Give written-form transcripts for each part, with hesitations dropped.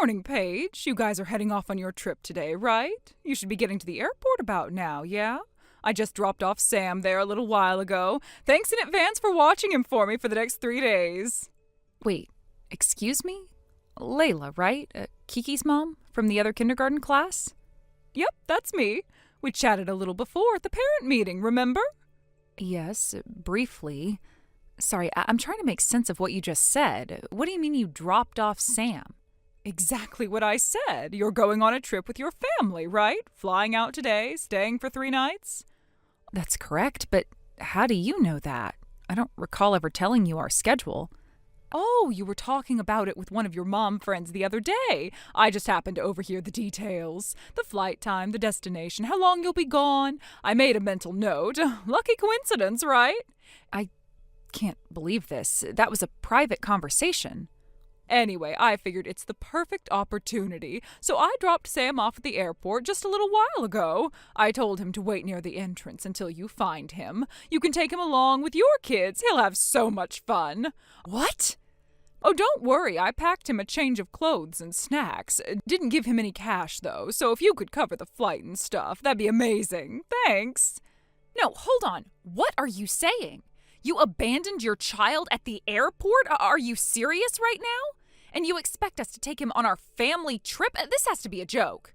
morning, Paige. You guys are heading off on your trip today, right? You should be getting to the airport about now, yeah? I just dropped off Sam there a little while ago. Thanks in advance for watching him for me for the next 3 days. Wait, excuse me? Layla, right? Kiki's mom from the other kindergarten class? Yep, that's me. We chatted a little before at the parent meeting, remember? Yes, briefly. Sorry, I'm trying to make sense of what you just said. What do you mean you dropped off Sam? Exactly what I said. You're going on a trip with your family, right? Flying out today, staying for 3 nights? That's correct, but how do you know that? I don't recall ever telling you our schedule. Oh, you were talking about it with one of your mom friends the other day. I just happened to overhear the details. The flight time, the destination, how long you'll be gone. I made a mental note. Lucky coincidence, right? I can't believe this. That was a private conversation. Anyway, I figured it's the perfect opportunity, so I dropped Sam off at the airport just a little while ago. I told him to wait near the entrance until you find him. You can take him along with your kids. He'll have so much fun. What? Oh, don't worry, I packed him a change of clothes and snacks. Didn't give him any cash, though, so if you could cover the flight and stuff, that'd be amazing. Thanks. No, hold on. What are you saying? You abandoned your child at the airport? Are you serious right now? And you expect us to take him on our family trip? This has to be a joke.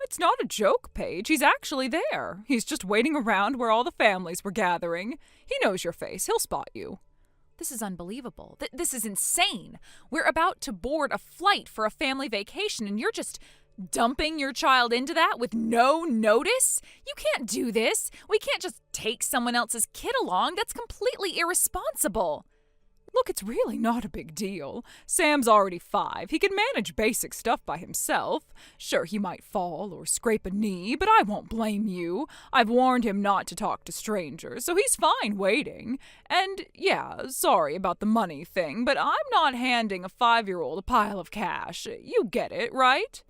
It's not a joke, Paige. He's actually there. He's just waiting around where all the families were gathering. He knows your face. He'll spot you. This is unbelievable. This is insane. We're about to board a flight for a family vacation, and you're just dumping your child into that with no notice? You can't do this. We can't just take someone else's kid along. That's completely irresponsible. Look, it's really not a big deal. Sam's already 5. He can manage basic stuff by himself. Sure, he might fall or scrape a knee, but I won't blame you. I've warned him not to talk to strangers, so he's fine waiting. And yeah, sorry about the money thing, but I'm not handing a 5-year-old a pile of cash. You get it, right?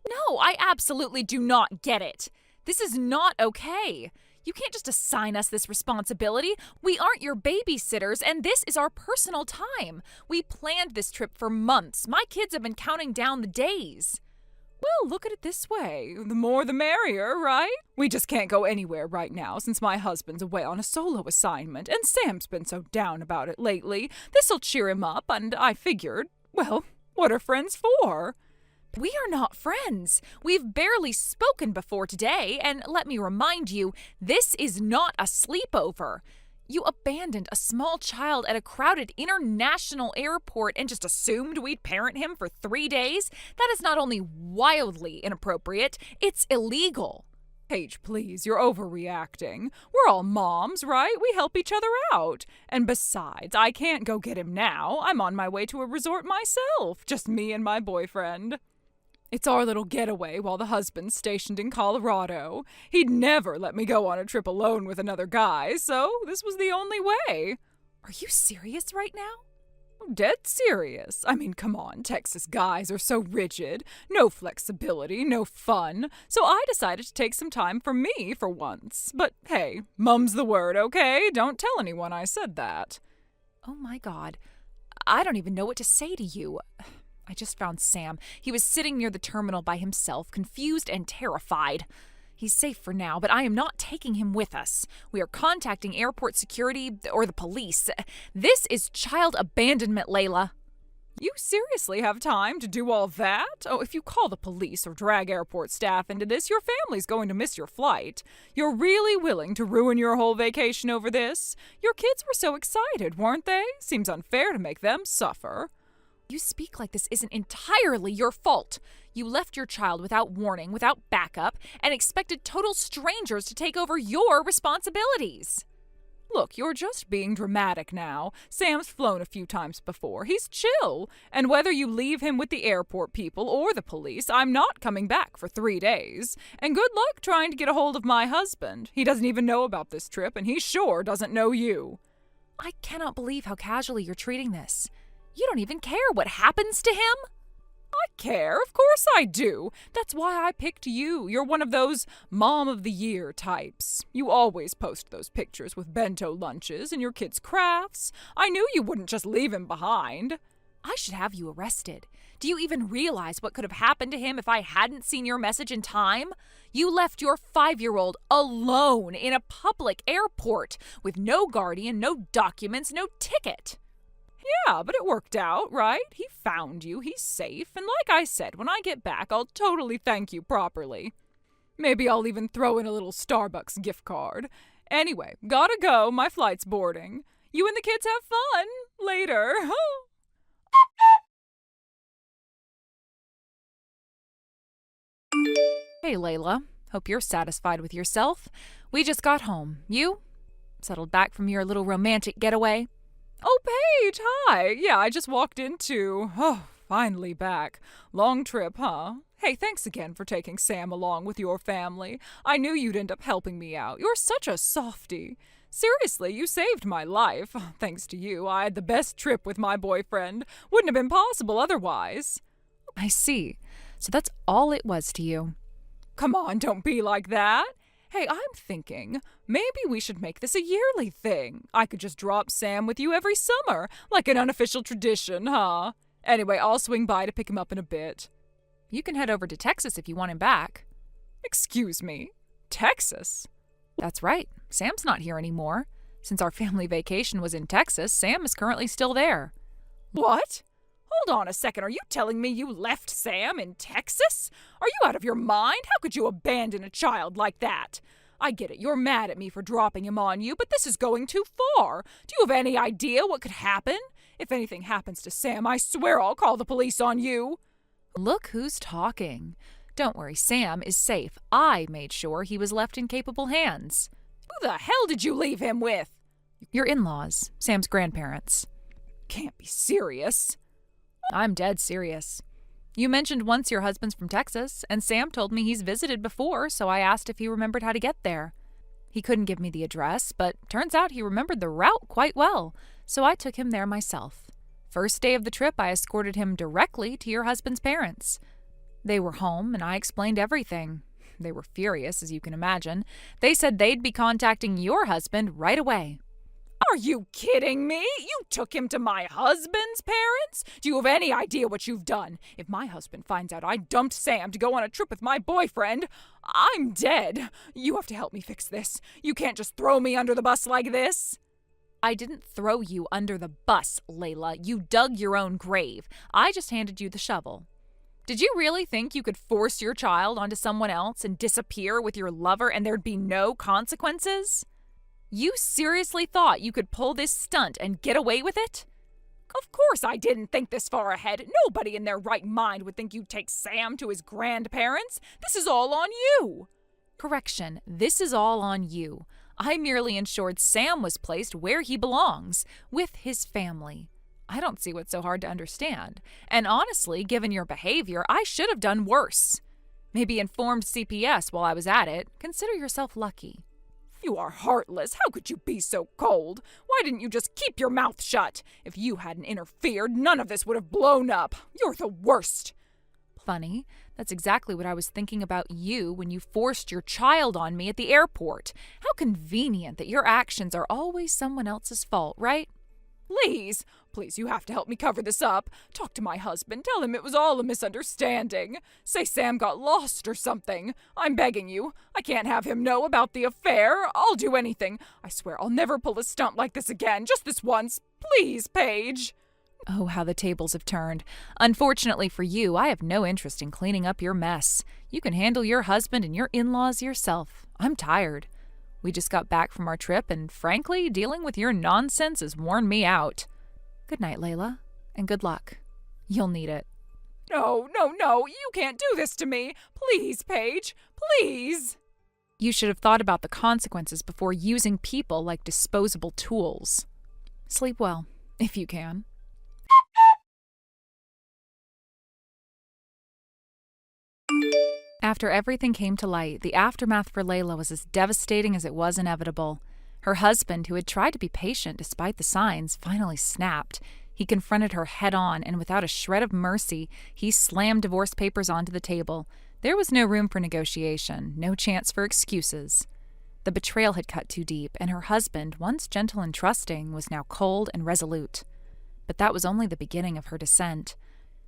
No, I absolutely do not get it. This is not okay. You can't just assign us this responsibility. We aren't your babysitters, and this is our personal time. We planned this trip for months. My kids have been counting down the days. Well, look at it this way. The more the merrier, right? We just can't go anywhere right now since my husband's away on a solo assignment, and Sam's been so down about it lately. This'll cheer him up, and I figured, well, what are friends for? We are not friends. We've barely spoken before today, and let me remind you, this is not a sleepover. You abandoned a small child at a crowded international airport and just assumed we'd parent him for 3 days? That is not only wildly inappropriate, it's illegal. Paige, please, you're overreacting. We're all moms, right? We help each other out. And besides, I can't go get him now. I'm on my way to a resort myself, just me and my boyfriend. It's our little getaway while the husband's stationed in Colorado. He'd never let me go on a trip alone with another guy, so this was the only way. Are you serious right now? Dead serious. I mean, come on, Texas guys are so rigid. No flexibility, no fun. So I decided to take some time for me for once. But hey, mum's the word, okay? Don't tell anyone I said that. Oh my God. I don't even know what to say to you. I just found Sam. He was sitting near the terminal by himself, confused and terrified. He's safe for now, but I am not taking him with us. We are contacting airport security or the police. This is child abandonment, Layla. You seriously have time to do all that? Oh, if you call the police or drag airport staff into this, your family's going to miss your flight. You're really willing to ruin your whole vacation over this? Your kids were so excited, weren't they? Seems unfair to make them suffer. You speak like this isn't entirely your fault. You left your child without warning, without backup, and expected total strangers to take over your responsibilities. Look, you're just being dramatic now. Sam's flown a few times before. He's chill. And whether you leave him with the airport people or the police, I'm not coming back for 3 days. And good luck trying to get a hold of my husband. He doesn't even know about this trip, and he sure doesn't know you. I cannot believe how casually you're treating this. You don't even care what happens to him? I care. Of course I do. That's why I picked you. You're one of those Mom of the Year types. You always post those pictures with bento lunches and your kids' crafts. I knew you wouldn't just leave him behind. I should have you arrested. Do you even realize what could have happened to him if I hadn't seen your message in time? You left your 5-year-old alone in a public airport with no guardian, no documents, no ticket. Yeah, but it worked out, right? He found you, he's safe, and like I said, when I get back, I'll totally thank you properly. Maybe I'll even throw in a little Starbucks gift card. Anyway, gotta go, my flight's boarding. You and the kids have fun. Later. Hey, Layla. Hope you're satisfied with yourself. We just got home. You? Settled back from your little romantic getaway? Oh, Paige, hi. Yeah, I just walked into. Oh, finally back. Long trip, huh? Hey, thanks again for taking Sam along with your family. I knew you'd end up helping me out. You're such a softie. Seriously, you saved my life. Thanks to you, I had the best trip with my boyfriend. Wouldn't have been possible otherwise. I see. So that's all it was to you. Come on, don't be like that. Hey, I'm thinking, maybe we should make this a yearly thing. I could just drop Sam with you every summer, like an unofficial tradition, huh? Anyway, I'll swing by to pick him up in a bit. You can head over to Texas if you want him back. Excuse me? Texas? That's right. Sam's not here anymore. Since our family vacation was in Texas, Sam is currently still there. What? Hold on a second. Are you telling me you left Sam in Texas? Are you out of your mind? How could you abandon a child like that? I get it. You're mad at me for dropping him on you, but this is going too far. Do you have any idea what could happen? If anything happens to Sam, I swear I'll call the police on you. Look who's talking. Don't worry, Sam is safe. I made sure he was left in capable hands. Who the hell did you leave him with? Your in-laws, Sam's grandparents. Can't be serious. I'm dead serious. You mentioned once your husband's from Texas, and Sam told me he's visited before, so I asked if he remembered how to get there. He couldn't give me the address, but turns out he remembered the route quite well, so I took him there myself. First day of the trip, I escorted him directly to your husband's parents. They were home, and I explained everything. They were furious, as you can imagine. They said they'd be contacting your husband right away. Are you kidding me? You took him to my husband's parents? Do you have any idea what you've done? If my husband finds out I dumped Sam to go on a trip with my boyfriend, I'm dead. You have to help me fix this. You can't just throw me under the bus like this. I didn't throw you under the bus, Layla. You dug your own grave. I just handed you the shovel. Did you really think you could force your child onto someone else and disappear with your lover and there'd be no consequences? You seriously thought you could pull this stunt and get away with it? Of course I didn't think this far ahead. Nobody in their right mind would think you'd take Sam to his grandparents. This is all on you. Correction, this is all on you. I merely ensured Sam was placed where he belongs, with his family. I don't see what's so hard to understand. And honestly, given your behavior, I should have done worse. Maybe informed CPS while I was at it. Consider yourself lucky. You are heartless. How could you be so cold? Why didn't you just keep your mouth shut? If you hadn't interfered, none of this would have blown up. You're the worst. Funny. That's exactly what I was thinking about you when you forced your child on me at the airport. How convenient that your actions are always someone else's fault, right? Please, you have to help me cover this up. Talk to my husband. Tell him it was all a misunderstanding. Say Sam got lost or something. I'm begging you. I can't have him know about the affair. I'll do anything. I swear I'll never pull a stunt like this again. Just this once. Please, Paige. Oh, how the tables have turned. Unfortunately for you, I have no interest in cleaning up your mess. You can handle your husband and your in-laws yourself. I'm tired. We just got back from our trip, and frankly, dealing with your nonsense has worn me out. Good night, Layla, and good luck. You'll need it. No, you can't do this to me. Please, Paige, please. You should have thought about the consequences before using people like disposable tools. Sleep well, if you can. After everything came to light, the aftermath for Layla was as devastating as it was inevitable. Her husband, who had tried to be patient despite the signs, finally snapped. He confronted her head-on, and without a shred of mercy, he slammed divorce papers onto the table. There was no room for negotiation, no chance for excuses. The betrayal had cut too deep, and her husband, once gentle and trusting, was now cold and resolute. But that was only the beginning of her descent.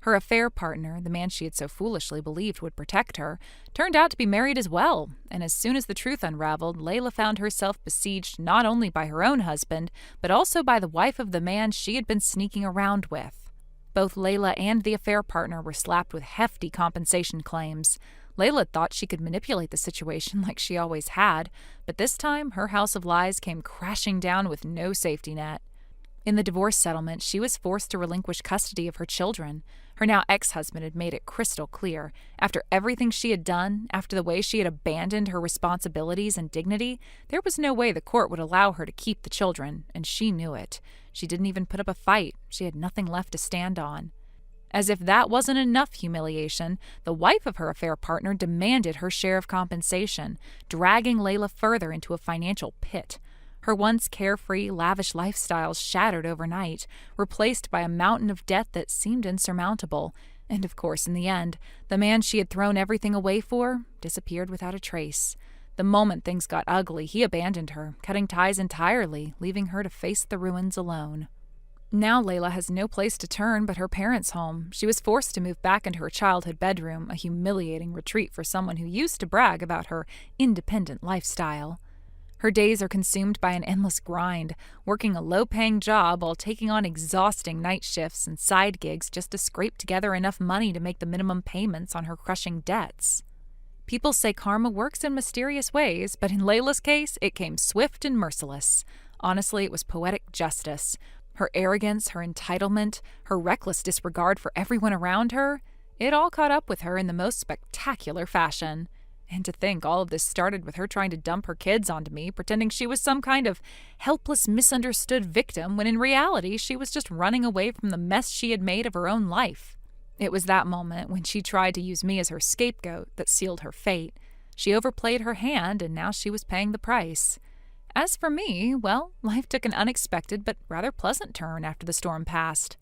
Her affair partner, the man she had so foolishly believed would protect her, turned out to be married as well, and as soon as the truth unraveled, Layla found herself besieged not only by her own husband, but also by the wife of the man she had been sneaking around with. Both Layla and the affair partner were slapped with hefty compensation claims. Layla thought she could manipulate the situation like she always had, but this time her house of lies came crashing down with no safety net. In the divorce settlement, she was forced to relinquish custody of her children. Her now ex-husband had made it crystal clear. After everything she had done, after the way she had abandoned her responsibilities and dignity, there was no way the court would allow her to keep the children, and she knew it. She didn't even put up a fight. She had nothing left to stand on. As if that wasn't enough humiliation, the wife of her affair partner demanded her share of compensation, dragging Layla further into a financial pit. Her once carefree, lavish lifestyle shattered overnight, replaced by a mountain of debt that seemed insurmountable. And of course, in the end, the man she had thrown everything away for disappeared without a trace. The moment things got ugly, he abandoned her, cutting ties entirely, leaving her to face the ruins alone. Now Layla has no place to turn but her parents' home. She was forced to move back into her childhood bedroom, a humiliating retreat for someone who used to brag about her independent lifestyle. Her days are consumed by an endless grind, working a low-paying job while taking on exhausting night shifts and side gigs just to scrape together enough money to make the minimum payments on her crushing debts. People say karma works in mysterious ways, but in Layla's case, it came swift and merciless. Honestly, it was poetic justice. Her arrogance, her entitlement, her reckless disregard for everyone around her, it all caught up with her in the most spectacular fashion. And to think all of this started with her trying to dump her kids onto me, pretending she was some kind of helpless, misunderstood victim, when in reality she was just running away from the mess she had made of her own life. It was that moment, when she tried to use me as her scapegoat, that sealed her fate. She overplayed her hand, and now she was paying the price. As for me, well, life took an unexpected but rather pleasant turn after the storm passed.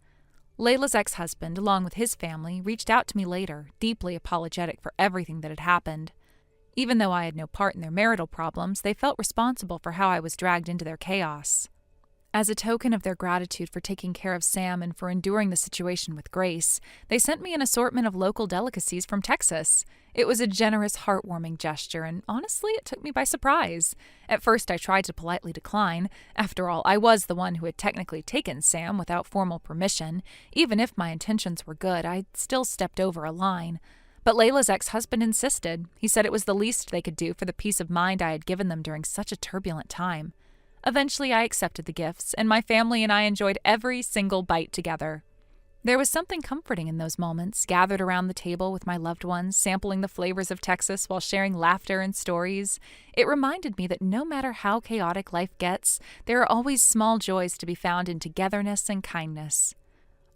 Layla's ex-husband, along with his family, reached out to me later, deeply apologetic for everything that had happened. Even though I had no part in their marital problems, they felt responsible for how I was dragged into their chaos. As a token of their gratitude for taking care of Sam and for enduring the situation with grace, they sent me an assortment of local delicacies from Texas. It was a generous, heartwarming gesture, and honestly, it took me by surprise. At first, I tried to politely decline. After all, I was the one who had technically taken Sam without formal permission. Even if my intentions were good, I still stepped over a line. But Layla's ex-husband insisted. He said it was the least they could do for the peace of mind I had given them during such a turbulent time. Eventually, I accepted the gifts, and my family and I enjoyed every single bite together. There was something comforting in those moments, gathered around the table with my loved ones, sampling the flavors of Texas while sharing laughter and stories. It reminded me that no matter how chaotic life gets, there are always small joys to be found in togetherness and kindness.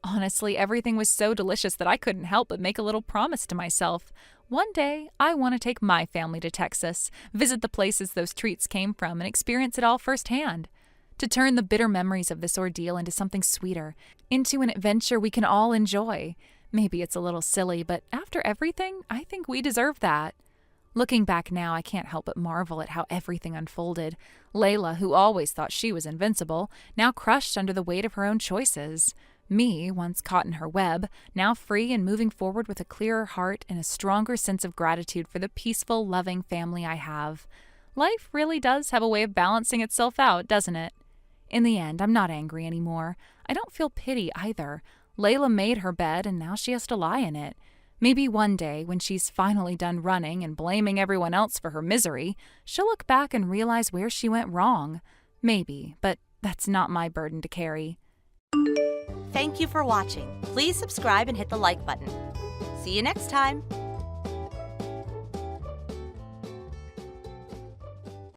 Honestly, everything was so delicious that I couldn't help but make a little promise to myself. One day, I want to take my family to Texas, visit the places those treats came from, and experience it all firsthand. To turn the bitter memories of this ordeal into something sweeter, into an adventure we can all enjoy. Maybe it's a little silly, but after everything, I think we deserve that. Looking back now, I can't help but marvel at how everything unfolded. Layla, who always thought she was invincible, now crushed under the weight of her own choices. Me, once caught in her web, now free and moving forward with a clearer heart and a stronger sense of gratitude for the peaceful, loving family I have. Life really does have a way of balancing itself out, doesn't it? In the end, I'm not angry anymore. I don't feel pity either. Layla made her bed, and now she has to lie in it. Maybe one day, when she's finally done running and blaming everyone else for her misery, she'll look back and realize where she went wrong. Maybe, but that's not my burden to carry. Thank you for watching. Please subscribe and hit the like button. See you next time.